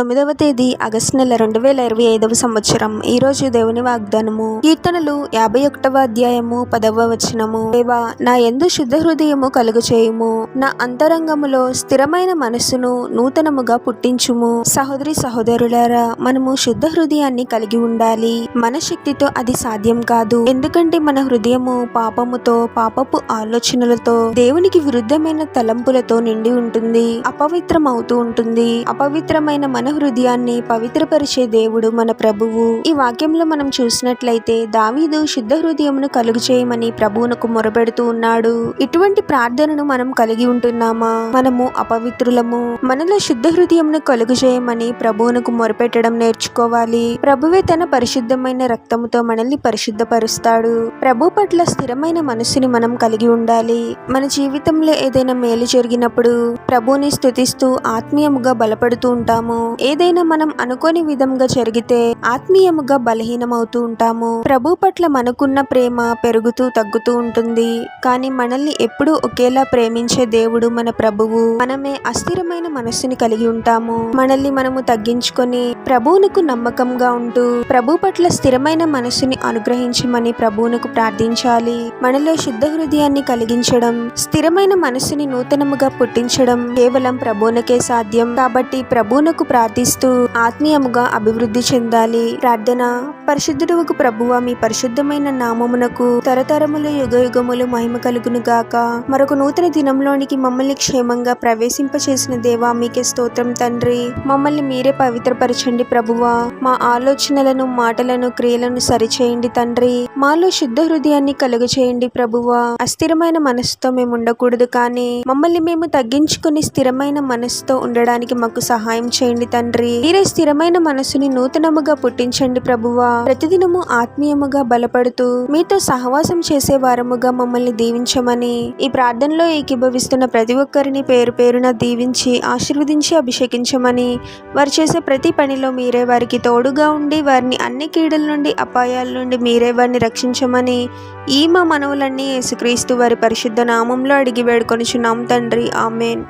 9వ తేదీ ఆగస్టు నెల 2025 సంవత్సరం. ఈ రోజు దేవుని వాగ్దానము. కీర్తనలు 51వ అధ్యాయము 10వ వచనము. దేవా, నా యందు శుద్ధ హృదయము కలుగు చేయుము, నా అంతరంగములో స్థిరమైన మనస్సును నూతనముగా పుట్టించుము. సహోదరి సహోదరులారా, మనము శుద్ధ హృదయాన్ని కలిగి ఉండాలి. మన శక్తితో అది సాధ్యం కాదు. ఎందుకంటే మన హృదయము పాపముతో, పాపపు ఆలోచనలతో, దేవునికి విరుద్ధమైన తలంపులతో నిండి ఉంటుంది, అపవిత్రం అవుతూ ఉంటుంది. అపవిత్రమైన మన హృదయాన్ని పవిత్రపరిచే దేవుడు మన ప్రభువు. ఈ వాక్యంలో మనం చూసినట్లయితే దావీదు శుద్ధ హృదయమును కలుగు చేయమని ప్రభువునకు మొరపెడుతూ ఉన్నాడు. ఇటువంటి ప్రార్థనను మనం కలిగి ఉంటున్నామా? మనము అపవిత్రులము, మనలో శుద్ధ హృదయమును కలుగు చేయమని ప్రభువునకు మొరపెట్టడం నేర్చుకోవాలి. ప్రభువే తన పరిశుద్ధమైన రక్తముతో మనల్ని పరిశుద్ధపరుస్తాడు. ప్రభు పట్ల స్థిరమైన మనస్సుని మనం కలిగి ఉండాలి. మన జీవితంలో ఏదైనా మేలు జరిగినప్పుడు ప్రభువుని స్తుతిస్తూ ఆత్మీయముగా బలపడుతూ ఉంటాము. ఏదైనా మనం అనుకోని విధంగా జరిగితే ఆత్మీయముగా బలహీనమవుతూ ఉంటాము. ప్రభు పట్ల మనకున్న ప్రేమ పెరుగుతూ తగ్గుతూ ఉంటుంది. కానీ మనల్ని ఎప్పుడూ ఒకేలా ప్రేమించే దేవుడు మన ప్రభువు. మనమే అస్థిరమైన మనస్సుని కలిగి ఉంటాము. మనల్ని మనము తగ్గించుకొని ప్రభువునకు నమ్మకంగా ఉంటూ ప్రభు పట్ల స్థిరమైన మనస్సుని అనుగ్రహించమని ప్రభువునకు ప్రార్థించాలి. మనలో శుద్ధ హృదయాన్ని కలిగించడం, స్థిరమైన మనస్సుని నూతనముగా పుట్టించడం కేవలం ప్రభువునకే సాధ్యం. కాబట్టి ప్రభువునకు ప్రార్థిస్తూ ఆత్మీయముగా అభివృద్ధి చెందాలి. ప్రార్థన. పరిశుద్ధుడవగు ప్రభువా, మీ పరిశుద్ధమైన నామమునకు తరతరములు యుగయుగములు మహిమ కలుగును గాక. మరొక నూతన దినంలోనికి మమ్మల్ని క్షేమంగా ప్రవేశింపచేసిన దేవా, మీకే స్తోత్రం తండ్రి. మమ్మల్ని మీరే పవిత్రపరచండి ప్రభువా. మా ఆలోచనలను, మాటలను, క్రియలను సరిచేయండి తండ్రి. మాలో శుద్ధ హృదయాన్ని కలుగ చేయండి ప్రభువా. అస్థిరమైన మనసుతో మేము ఉండకూడదు, కానీ మమ్మల్ని మేము తగ్గించుకుని స్థిరమైన మనసుతో ఉండడానికి మాకు సహాయం చేయండి తండ్రి. మీరే స్థిరమైన మనసుని నూతనముగా పుట్టించండి ప్రభువా. ప్రతిదినము ఆత్మీయముగా బలపడుతూ మీతో సహవాసం చేసే వారముగా మమ్మల్ని దీవించమని ఈ ప్రార్థనలో ఏకీభవిస్తున్న ప్రతి ఒక్కరిని పేరు పేరున దీవించి ఆశీర్వదించి అభిషేకించమని, వారు చేసే ప్రతి పనిలో మీరే వారికి తోడుగా ఉండి వారిని అన్ని కీడుల నుండి, అపాయాల నుండి మీరే వారిని రక్షించమని ఈ మా మనవులన్నీ యేసుక్రీస్తు వారి పరిశుద్ధ నామంలో అడిగి వేడుకొనుచున్నాం తండ్రి. ఆమేన్.